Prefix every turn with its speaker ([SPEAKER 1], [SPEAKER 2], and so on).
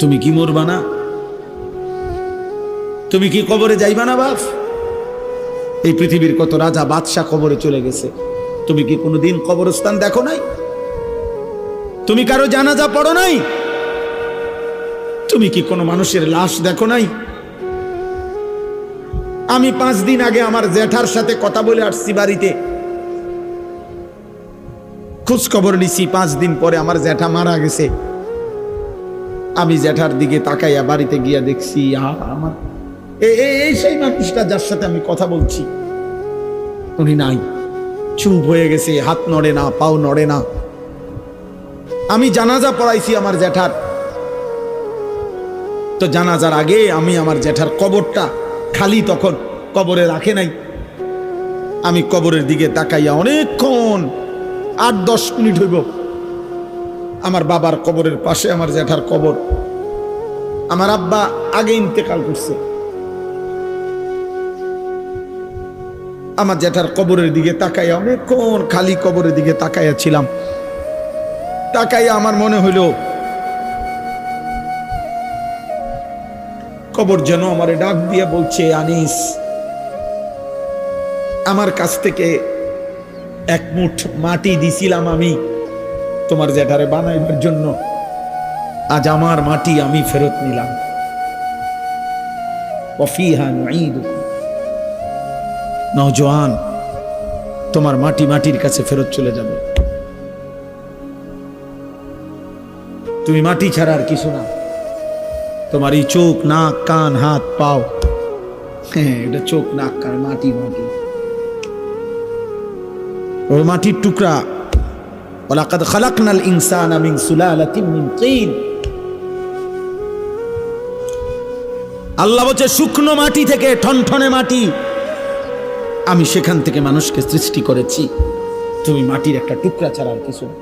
[SPEAKER 1] তুমি কি মরবা না? তুমি কি কবরে যাইবা না বাপ? এই পৃথিবীর কত রাজা বাদশাহ কবরে চলে গেছে, তুমি কি কোনোদিন কবরস্থান দেখো নাই? তুমি কারো জানাজা পড়ো নাই? তুমি কি কোনো মানুষের লাশ দেখো নাই? আমি 5 দিন আগে আমার জ্যাঠার সাথে কথা বলে আসছি, বাড়িতে খোঁজ খবর নিছি। 5 দিন পরে আমার জ্যাঠা মারা গেছে। আমি জ্যাঠার দিকে তাকাইয়া বাড়িতে গিয়া দেখছি আমার এই সেই মানুষটা যার সাথে আমি কথা বলছি, উনি নাই, চুপ হয়ে গেছে, হাত নড়ে না, পাও নড়ে না। আমি জানাজা পড়াইছি আমার জ্যাঠার, তো জানাজার আগে আমি আমার জ্যাঠার কবরটা খালি, তখন কবরে রাখে নাই। আমি কবরের দিকে তাকাইয়া অনেকক্ষণ 8-10 মিনিট হইব, আমার বাবার কবরের পাশে আমার জ্যাঠার কবর। আমার আব্বা আগে ইন্তেকাল করছে। আমার জ্যাঠার কবরের দিকে তাকাইয়া অনেকক্ষণ খালি কবরের দিকে তাকাইয়া ছিলাম। তাকাইয়া আমার মনে হইল কবর যেন আমারে ডাক দিয়ে বলছে, আনিস, আমার কাছ থেকে 1 মুঠ মাটি দিছিলাম আমি তোমার জ্যাঠারে বানাইবার জন্য, আজ আমার মাটি আমি ফেরত নিলাম। ওয়াফিহা নুঈদুকুম, নওজোয়ান, তোমার মাটি মাটির কাছে ফেরত চলে যাবে। তুমি মাটি ছাড়া আর কিছু না। তোমার এই চোখ, নাক, কান, হাত, পাও, হ্যাঁ, এটা চোখ, নাক, কান, মাটি, মাটি, ওই মাটির টুকরা। ওয়ালাকাদ খালাকনাল ইনসানা মিন সুলালাতিন মিন তিন। আল্লাহ বলছে শুকনো মাটি থেকে, ঠনঠনে মাটি, আমি সেখান থেকে মানুষকে সৃষ্টি করেছি। তুমি মাটির একটা টুকরা ছাড়া আর কিছু না।